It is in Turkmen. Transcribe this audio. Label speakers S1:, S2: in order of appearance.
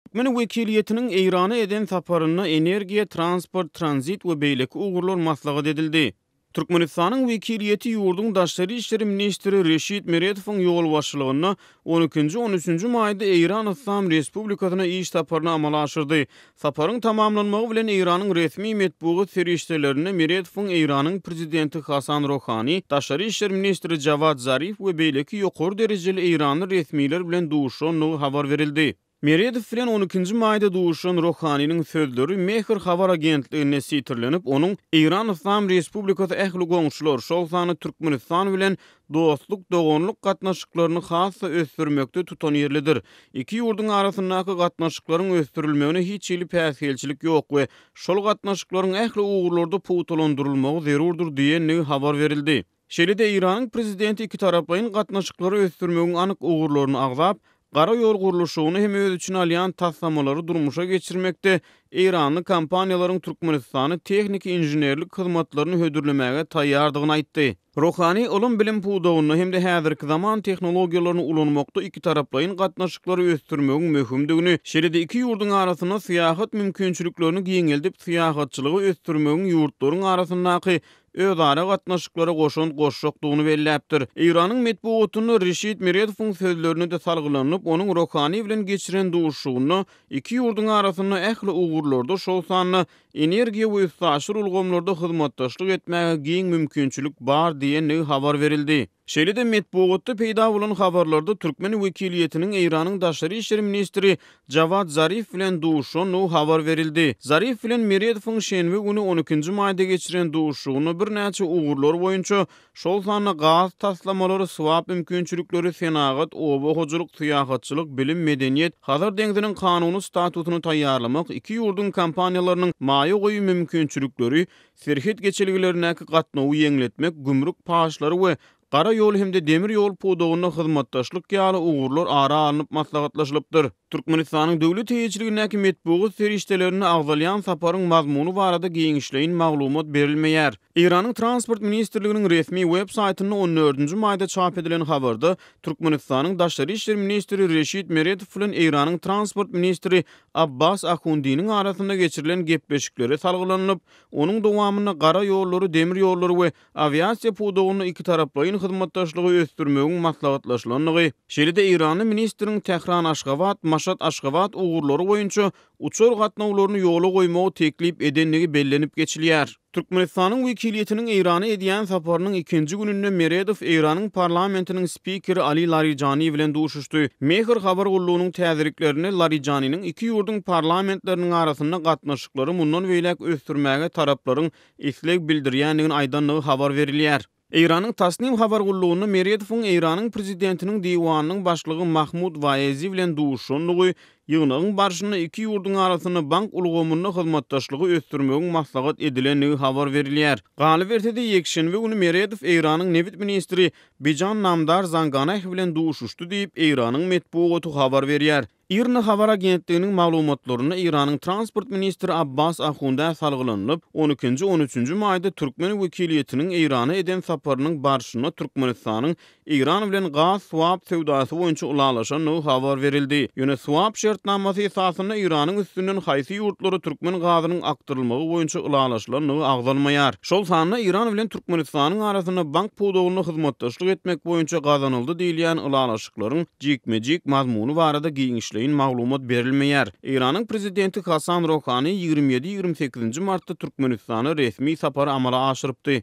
S1: Türkmen wekiliýetiniň Eýrana eden saparyna energiýa, transport, transit we beýleki ugurlar maslahat edildi. Türkmenistanyň wekiliýeti ýurdun daşary işleri ministri Reşit Meretowyň ýol başçylygyna 12-13 maýda Eýran Islam Respublikasyna iş saparyny amala aşyrdy. Saparyň tamamlanmagy bilen Eýranyň resmi medpugy serişdelerine Meretowyň Eýranyň prezidenti Hasan Rohani, daşary işleri ministri Javad Zarif we beýleki ýokary derejeli Eýrany resmiler bilen duşuşany habar berildi. Meretow bilen 12 maýda duşan Rohanynyň sözleri Mehr habar agentligine sitirlenip, onuň Eýran Islam Respublikasy ähli goňşular, şol sany Türkmenistan bilen dostluk, dogonluk gatnaşyklaryny hassa ösdürmekde tutan ýerlidir. Iki ýurdun arasyndaky gatnaşyklaryň ösdürilmegine hiç ýyly päsgelçilik ýok we şol gatnaşyklaryň ähli ugurlarda puwtalandyrylmagy zerurdur diýen habar berildi. Şeýle-de Eýranyň prezidenti iki taraplaryň gatnaşyklary ösdürmegiň anyk ugurlaryny agzap, gara ýol gurulşygyny hem öz üçin alýan taslammalary durmuşa geçirmekde, Eýranly kompaniýalaryň Türkmenistany tehnik inženerlik hyzmatlaryny hödürlemäge taýýardygyny aýtdy. Rohani ulum bilim puwdagyny hem-de häzirki zaman tehnologiýalaryny ulanmakda iki taraplaryň gatnaşyklary ösdürmegiň möhümdigini, şeýle-de iki ýurdun arasyna syýahat mümkinçiliklerini giňeldip syýahatçylygy ösdürmegiň ýurtlaryň arasyndaky özara gatnaşyklary goşakdygyny belläpdir. Eýranyň medpugatyny Reşit Meretowyň sözlerini de salgylanyp, onuň Rohani bilen geçiren duşuşyny iki ýurdun arasyna ähli ugurlarda şol sany energiýa we üstaşyr ulgamlarda hyzmatdaşlyk etmäge giň mümkinçilik bar diýen habar berildi. Şeýle-de medpugatda peýda bolan habarlarda Türkmen wekiliýetiniň Eýranyň daşary işleri ministri Javad Zarif bilen duşuşany habar berildi. Zarif bilen Meretowyň şenbe güni 12 maýda geçiren duşuşyny bir näçe ugurlar boýunça şol sany gaz taslamalary, swap mümkinçilikleri, senagat, oba hojuluk, syýahatçylyk, bilim, medeniýet, hazır deňdiniň kanuny statusyny taýýarlamak, iki ýurdun kompaniýalarynyň maýa goýu mümkinçilikleri, serhet geçilgilerine gatnawy ýeňletmek, gümrük paşlary we gara ýol hem-de demir ýol puwdagyna hyzmatdaşlyk ýaly ugurlar ara alınıp maslahatlaşylypdyr. Türkmenistanyň döwlet heýetçiligindäki medpugy serişdelerini agzalýan saparyň mazmuny barada giňişleýin maglumat berilmeýär. Eýranyň transport ministrliginiň resmi web saýtyna 14 maýda çap edilen habarda Türkmenistanyň daşary işleri ministri Reşit Meretow bilen Eýranyň transport ministri Abbas Akhundynyň arasynda geçirilen gepleşikleri salgylanyp, onuň dowamyna gara ýollary, demir ýollary we aviasiýa puwdagyny iki taraplaryň hyzmatdaşlygy ösdürmegiň maslahatlaşylanyny, şeýle-de Eýranyň ministriniň Tehran Aşgabat, Maşat Aşgabat ugurlary boýunça uçur gatnawlaryny ýola goýmagy teklip edenligi bellenip geçilýär. Türkmenistanyň wekiliýetiniň Eýrana edýän saparynyň ikinji gününde Meretow Eýranyň parlamentiniň spikeri Ali Larijani bilen duşuşdy. Mehr habar gullugynyň täziriklerini Larijanynyň iki ýurdun parlamentleriniň arasynda gatnaşyklary mundan beýlek ösdürmäge taraplaryň isleg bildirýändigini aýdanlygy habar berilýär. Eýranyň Tasnim habar gullugyny Meretowyň Eýranyň prezidentiniň diwanynyň başlygy Mahmud Vaezi bilen duşuşanyny ýygnagyň barşyna iki ýurdun arasyna bank ulgamyny hyzmatdaşlygy ösdürmegiň maslahat edilenligi habar berilýär. Galyp ertede ýekşenbe güni Meretow Eýranyň Newit ministri Bijan Namdar Zanganeh bilen duşuşdy diýip Eýranyň medpugaty habar berýär. İRNA habar agentliginiň maglumatlaryna Eýranyň transport ministri Abbas Akhunda salgylanyp, 12-13 maýda Türkmen wekiliýetiniň Eýrana eden saparynyň barşyna Türkmenistanyň Eýran bilen gaz swap sewdasy boýunça ulalaşanyny habar berildi. Ýöne swap şertnamasy esasyna Eýranyň üstünden haýsy ýurtlary Türkmen gazynyň aktarylmagy boýunça ulalaşylanyny agzalmaýar. Şol sanyna Eýran bilen Türkmenistanyň arasyna bank puwdagyny hyzmatdaşlyk etmek boýunça gazanyldy diýilýän ulalaşyklaryň jikmejik mazmuny barada giňişli maglumat berilmeýär. Eýranyň prezidenti Hasan Rohani 27-28 martda Türkmenistana resmi sapary amala aşyrypdy.